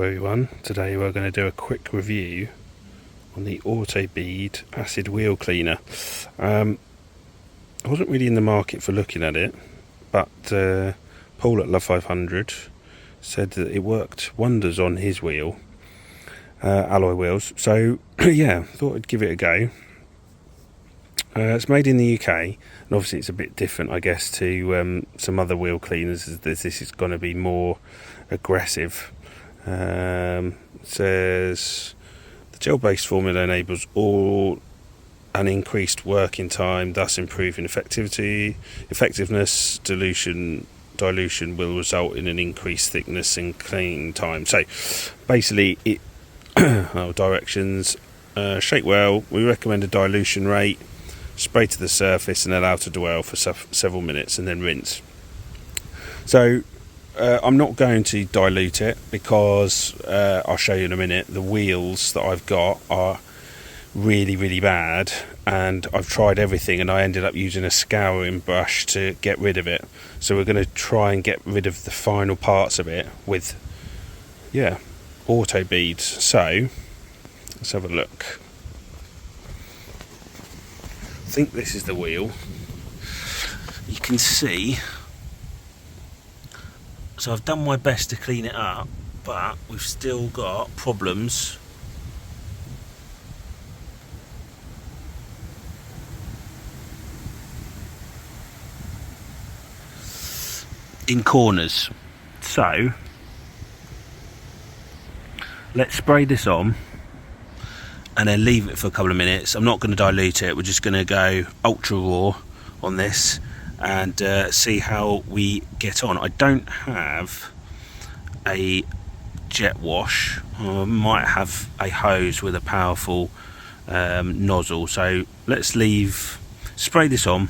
everyone, today we're going to do a quick review on the Autobead Acid Wheel Cleaner. I wasn't really in the market for looking at it, but Paul at Love 500 said that it worked wonders on his wheel, alloy wheels, so yeah, thought I'd give it a go. It's made in the UK, and obviously it's a bit different, I guess, to some other wheel cleaners, as this is going to be more aggressive. Says the gel-based formula enables all an increased working time, thus improving effectiveness. Dilution will result in an increased thickness and cleaning time. So basically, it directions: shake well. We recommend a dilution rate. Spray to the surface and allow to dwell for several minutes, and then rinse. So I'm not going to dilute it because I'll show you in a minute. The wheels that I've got are really bad, and I've tried everything, and I ended up using a scouring brush to get rid of it. So we're going to try and get rid of the final parts of it with Autobead. So let's have a look. I think this is the wheel. You can see, so I've done my best to clean it up, but we've still got problems in corners. So let's spray this on and then leave it for a couple of minutes. I'm not going to dilute it, we're just going to go ultra raw on this and see how we get on. I don't have a jet wash. I might have a hose with a powerful nozzle, so let's spray this on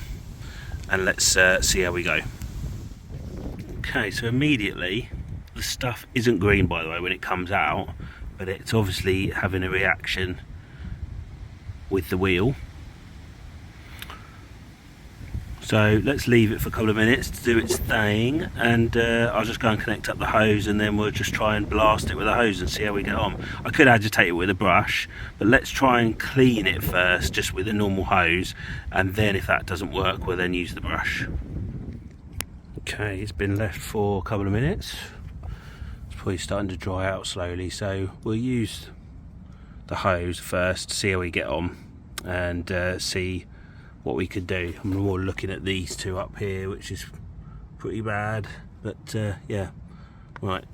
and let's see how we go. Okay, so immediately the stuff isn't green, by the way, when it comes out, but it's obviously having a reaction with the wheel. So let's leave it for a couple of minutes to do its thing, and I'll just go and connect up the hose, and then we'll just try and blast it with a hose and see how we get on. I could agitate it with a brush, but let's try and clean it first just with a normal hose, and then if that doesn't work, we'll then use the brush. Okay, it's been left for a couple of minutes. It's probably starting to dry out slowly, so we'll use the hose first to see how we get on and see what we could do. I'm more looking at these two up here, which is pretty bad, but yeah, right.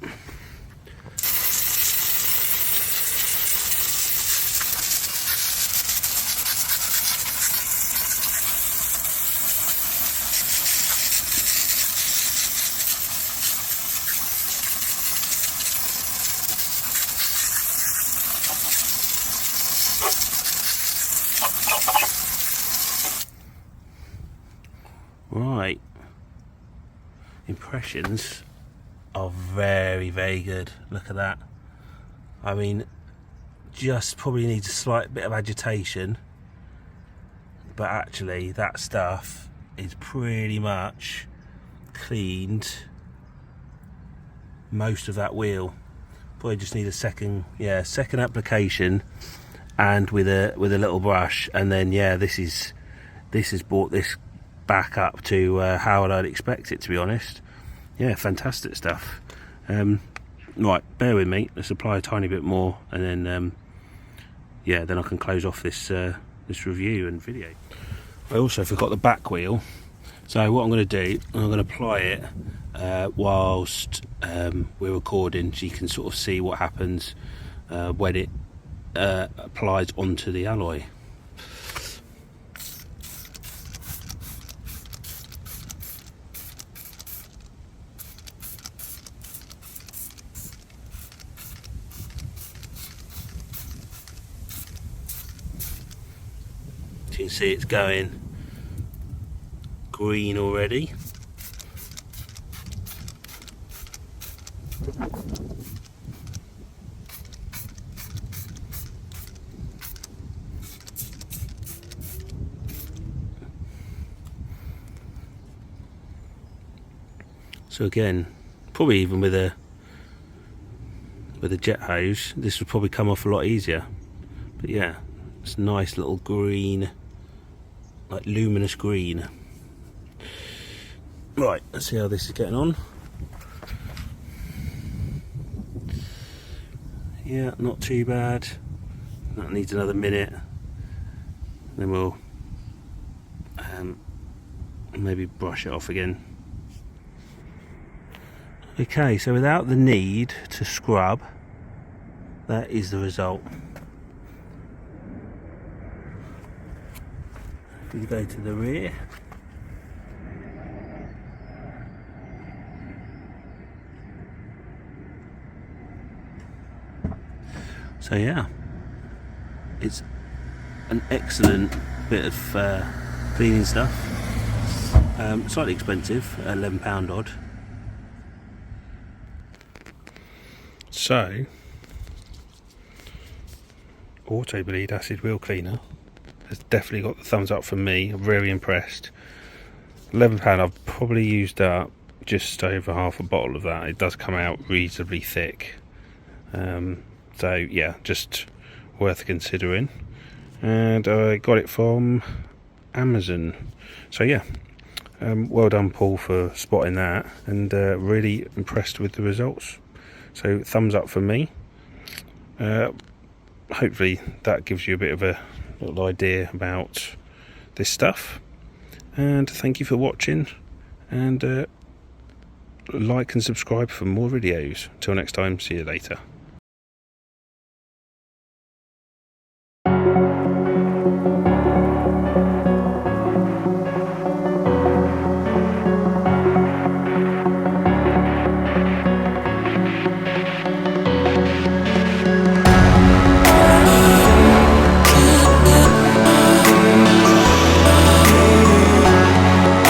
Right, impressions are very good. Look at that. I mean, just probably needs a slight bit of agitation, but actually that stuff is pretty much cleaned most of that wheel. Probably just need a second application, and with a little brush, and then this has brought this back up to how I'd expect it, to be honest. Yeah, fantastic stuff. Right, bear with me, let's apply a tiny bit more, and then then I can close off this review and video. I also forgot the back wheel, so what I'm going to do, I'm going to apply it whilst we're recording, so you can sort of see what happens when it applies onto the alloy. You can see it's going green already. So again, probably even with a with a jet hose, this would probably come off a lot easier. But yeah, it's a nice little green, like luminous green. Right, let's see how this is getting on. Yeah, not too bad. That needs another minute. Then we'll maybe brush it off again. Okay, so without the need to scrub, that is the result. If we go to the rear, so yeah, it's an excellent bit of cleaning stuff. Slightly expensive, £11 odd. So, Autobead Acid Wheel Cleaner has definitely got the thumbs up from me. I'm very impressed. £11, I've probably used up just over half a bottle of that. It does come out reasonably thick. So yeah, just worth considering. And I got it from Amazon. So yeah, well done Paul for spotting that, and really impressed with the results. So thumbs up for me. Hopefully that gives you a bit of a little idea about this stuff. And thank you for watching, and like and subscribe for more videos. Till next time, see you later.